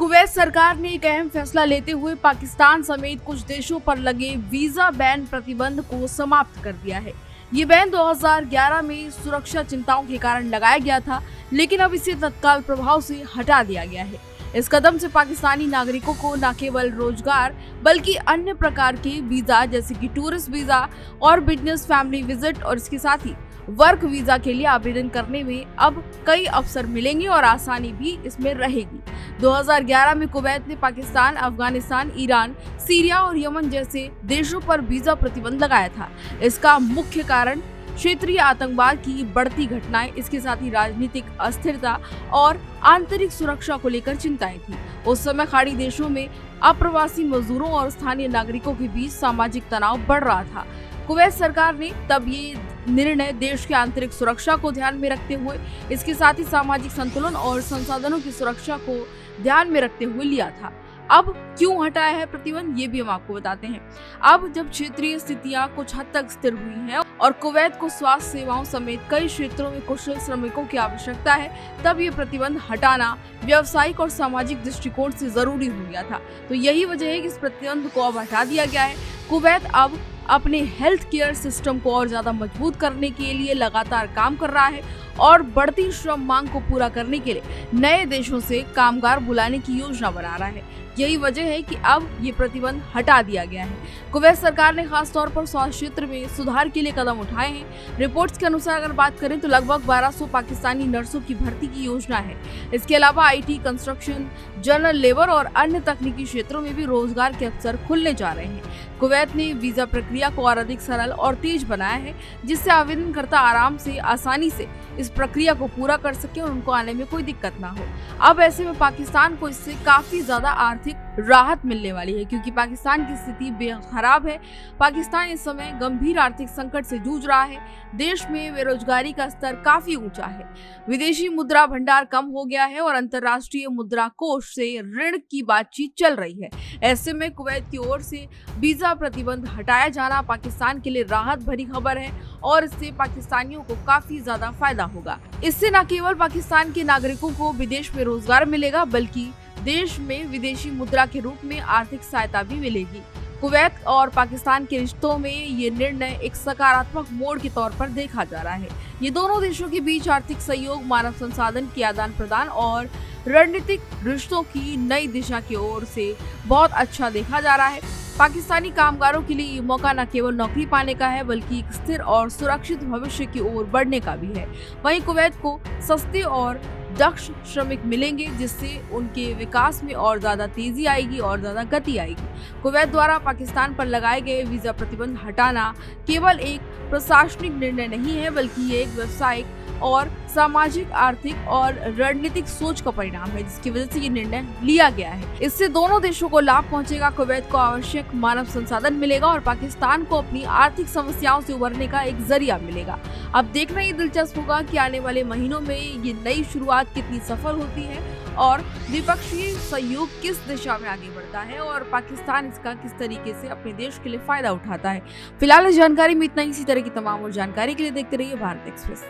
Kuwait सरकार ने एक अहम फैसला लेते हुए पाकिस्तान समेत कुछ देशों पर लगे वीजा बैन प्रतिबंध को समाप्त कर दिया है। ये बैन 2011 में सुरक्षा चिंताओं के कारण लगाया गया था, लेकिन अब इसे तत्काल प्रभाव से हटा दिया गया है। इस कदम से पाकिस्तानी नागरिकों को न केवल रोजगार बल्कि अन्य प्रकार के वीजा जैसे कि टूरिस्ट वीजा और बिजनेस फैमिली विजिट और इसके साथ ही वर्क वीजा के लिए आवेदन करने में अब कई अवसर मिलेंगे और आसानी भी इसमें रहेगी। 2011 में कुवैत ने पाकिस्तान, अफगानिस्तान, ईरान, सीरिया और यमन जैसे देशों पर वीजा प्रतिबंध लगाया था। इसका मुख्य कारण क्षेत्रीय आतंकवाद की बढ़ती घटनाएं, इसके साथ ही राजनीतिक अस्थिरता और आंतरिक सुरक्षा को लेकर चिंताएं थी। उस समय खाड़ी देशों में अप्रवासी मजदूरों और स्थानीय नागरिकों के बीच सामाजिक तनाव बढ़ रहा था। कुवैत सरकार ने तब ये निर्णय देश की आंतरिक सुरक्षा को ध्यान में रखते हुए, इसके साथ ही सामाजिक संतुलन और संसाधनों की सुरक्षा को ध्यान में रखते हुए लिया था। अब क्यों हटाया है प्रतिबंध, ये भी हम आपको बताते हैं। अब जब क्षेत्रीय स्थितियां कुछ हद तक स्थिर हुई हैं और कुवैत को स्वास्थ्य सेवाओं समेत कई क्षेत्रों में कुशल श्रमिकों की आवश्यकता है, तब ये प्रतिबंध हटाना व्यावसायिक और सामाजिक दृष्टिकोण से जरूरी हो गया था। तो यही वजह है कि इस प्रतिबंध को अब हटा दिया गया है। कुवैत अब अपने हेल्थ केयर सिस्टम को और ज्यादा मजबूत करने के लिए लगातार काम कर रहा है और बढ़ती श्रम मांग को पूरा करने के लिए नए देशों से कामगार बुलाने की योजना बना रहा है। यही वजह है कि अब ये प्रतिबंध हटा दिया गया है। कुवैत सरकार ने खास तौर पर स्वास्थ्य क्षेत्र में सुधार के लिए कदम उठाए हैं। रिपोर्ट्स के अनुसार अगर बात करें तो लगभग 1200 पाकिस्तानी नर्सों की भर्ती की योजना है। इसके अलावा IT, कंस्ट्रक्शन, जनरल लेबर और अन्य तकनीकी क्षेत्रों में भी रोजगार के अवसर खुलने जा रहे हैं। कुवैत ने वीजा प्रक्रिया को और अधिक सरल और तेज बनाया है, जिससे आवेदनकर्ता आराम से, आसानी से इस प्रक्रिया को पूरा कर सके और उनको आने में कोई दिक्कत ना हो। अब ऐसे में पाकिस्तान को इससे काफी ज्यादा आर्थिक राहत मिलने वाली है, क्योंकि पाकिस्तान की स्थिति बेहद खराब है। पाकिस्तान इस समय गंभीर आर्थिक संकट से जूझ रहा है। देश में बेरोजगारी का स्तर काफी ऊंचा है, विदेशी मुद्रा भंडार कम हो गया है और अंतर्राष्ट्रीय मुद्रा कोष से ऋण की बातचीत चल रही है। ऐसे में कुवैत की ओर से वीजा प्रतिबंध हटाया जाना पाकिस्तान के लिए राहत भरी खबर है और इससे पाकिस्तानियों को काफी ज्यादा फायदा होगा। इससे न केवल पाकिस्तान के नागरिकों को विदेश में रोजगार मिलेगा, बल्कि देश में विदेशी मुद्रा के रूप में आर्थिक सहायता भी मिलेगी। कुवैत और पाकिस्तान के रिश्तों में ये निर्णय एक सकारात्मक मोड़ के तौर पर देखा जा रहा है। ये दोनों देशों के बीच आर्थिक सहयोग, मानव संसाधन के आदान प्रदान और रणनीतिक रिश्तों की नई दिशा की ओर से बहुत अच्छा देखा जा रहा है। पाकिस्तानी कामगारों के लिए ये मौका न केवल नौकरी पाने का है, बल्कि एक स्थिर और सुरक्षित भविष्य की ओर बढ़ने का भी है। वहीं कुवैत को सस्ते और दक्ष श्रमिक मिलेंगे, जिससे उनके विकास में और ज्यादा तेजी आएगी और ज्यादा गति आएगी। कुवैत द्वारा पाकिस्तान पर लगाए गए वीजा प्रतिबंध हटाना केवल एक प्रशासनिक निर्णय नहीं है, बल्कि ये एक व्यावसायिक और सामाजिक, आर्थिक और रणनीतिक सोच का परिणाम है, जिसकी वजह से ये निर्णय लिया गया है। इससे दोनों देशों को लाभ पहुंचेगा। कुवैत को आवश्यक मानव संसाधन मिलेगा और पाकिस्तान को अपनी आर्थिक समस्याओं से उबरने का एक जरिया मिलेगा। अब देखना ये दिलचस्प होगा कि आने वाले महीनों में ये नई शुरुआत कितनी सफल होती है और द्विपक्षीय सहयोग किस दिशा में आगे बढ़ता है और पाकिस्तान इसका किस तरीके से अपने देश के लिए फायदा उठाता है। फिलहाल इस जानकारी में इतना ही। इसी तरह की तमाम और जानकारी के लिए देखते रहिए भारत एक्सप्रेस।